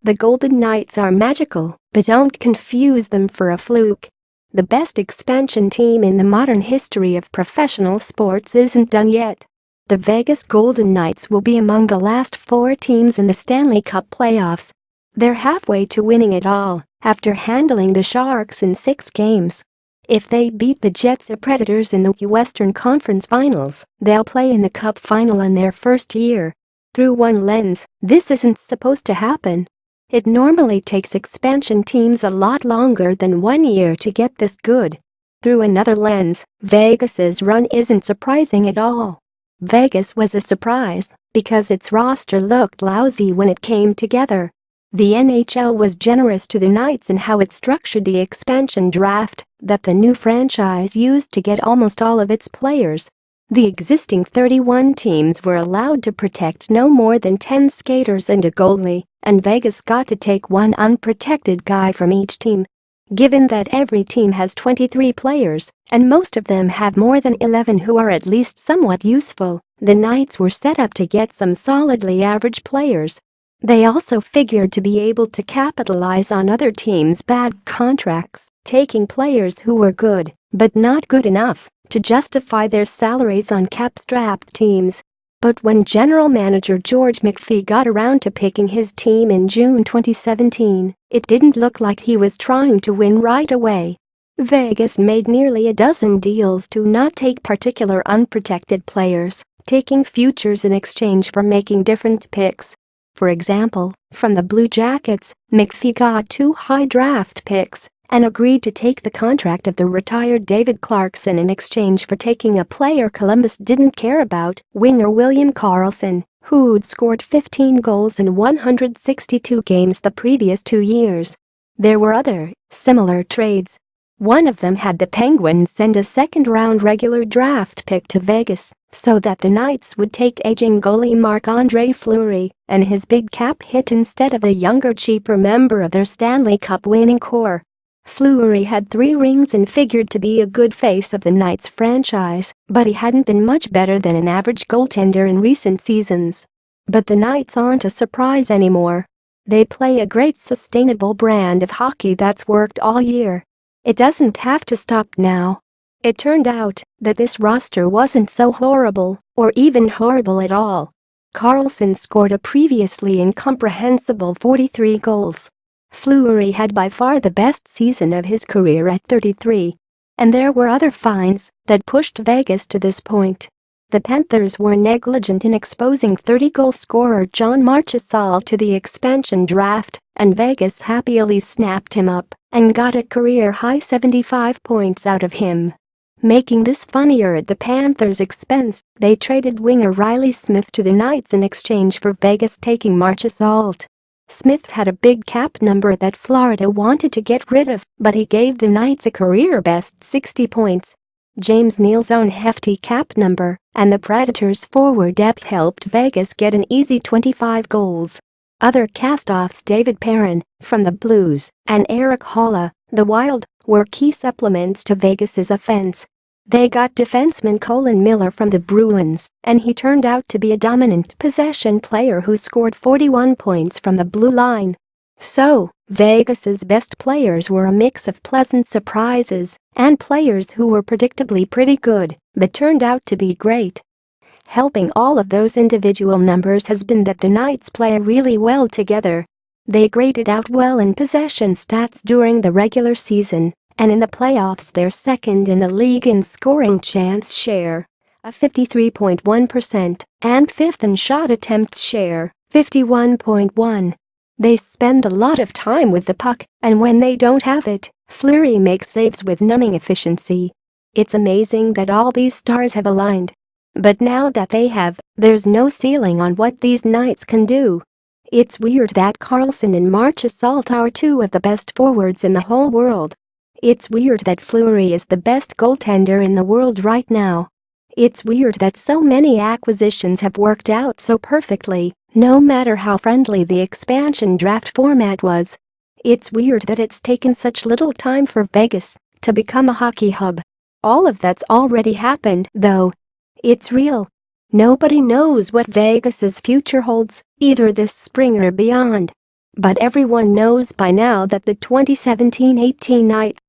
The Golden Knights are magical, but don't confuse them for a fluke. The best expansion team in the modern history of professional sports isn't done yet. The Vegas Golden Knights will be among the last 4 teams in the Stanley Cup playoffs. They're halfway to winning it all, after handling the Sharks in 6 games. If they beat the Jets or Predators in the Western Conference Finals, they'll play in the Cup final in their first year. Through one lens, this isn't supposed to happen. It normally takes expansion teams a lot longer than 1 year to get this good. Through another lens, Vegas's run isn't surprising at all. Vegas was a surprise because its roster looked lousy when it came together. The NHL was generous to the Knights in how it structured the expansion draft that the new franchise used to get almost all of its players. The existing 31 teams were allowed to protect no more than 10 skaters and a goalie, and Vegas got to take one unprotected guy from each team. Given that every team has 23 players, and most of them have more than 11 who are at least somewhat useful, the Knights were set up to get some solidly average players. They also figured to be able to capitalize on other teams' bad contracts, taking players who were good, but not good enough, to justify their salaries on cap-strapped teams. But when general manager George McPhee got around to picking his team in June 2017, it didn't look like he was trying to win right away. Vegas made nearly a dozen deals to not take particular unprotected players, taking futures in exchange for making different picks. For example, from the Blue Jackets, McPhee got 2 high draft picks and agreed to take the contract of the retired David Clarkson in exchange for taking a player Columbus didn't care about, winger William Karlsson, who'd scored 15 goals in 162 games the previous 2 years. There were other, similar trades. One of them had the Penguins send a second-round regular draft pick to Vegas so that the Knights would take aging goalie Marc-Andre Fleury and his big cap hit instead of a younger, cheaper member of their Stanley Cup winning core. Fleury had 3 rings and figured to be a good face of the Knights franchise, but he hadn't been much better than an average goaltender in recent seasons. But the Knights aren't a surprise anymore. They play a great sustainable brand of hockey that's worked all year. It doesn't have to stop now. It turned out that this roster wasn't so horrible, or even horrible at all. Karlsson scored a previously incomprehensible 43 goals. Fleury had by far the best season of his career at 33. And there were other finds that pushed Vegas to this point. The Panthers were negligent in exposing 30-goal scorer John Marchessault to the expansion draft, and Vegas happily snapped him up and got a career-high 75 points out of him. Making this funnier at the Panthers' expense, they traded winger Riley Smith to the Knights in exchange for Vegas taking Marchessault. Smith had a big cap number that Florida wanted to get rid of, but he gave the Knights a career-best 60 points. James Neal's own hefty cap number and the Predators' forward depth helped Vegas get an easy 25 goals. Other cast-offs David Perron, from the Blues, and Eric Holla, the Wild, were key supplements to Vegas's offense. They got defenseman Colin Miller from the Bruins, and he turned out to be a dominant possession player who scored 41 points from the blue line. So, Vegas's best players were a mix of pleasant surprises and players who were predictably pretty good, but turned out to be great. Helping all of those individual numbers has been that the Knights play really well together. They graded out well in possession stats during the regular season, and in the playoffs they're second in the league in scoring chance share, a 53.1%, and fifth in shot attempts share, 51.1%. They spend a lot of time with the puck, and when they don't have it, Fleury makes saves with numbing efficiency. It's amazing that all these stars have aligned. But now that they have, there's no ceiling on what these Knights can do. It's weird that Karlsson and Marchessault are 2 of the best forwards in the whole world. It's weird that Fleury is the best goaltender in the world right now. It's weird that so many acquisitions have worked out so perfectly, no matter how friendly the expansion draft format was. It's weird that it's taken such little time for Vegas to become a hockey hub. All of that's already happened, though. It's real. Nobody knows what Vegas's future holds, either this spring or beyond. But everyone knows by now that the 2017-18 Knights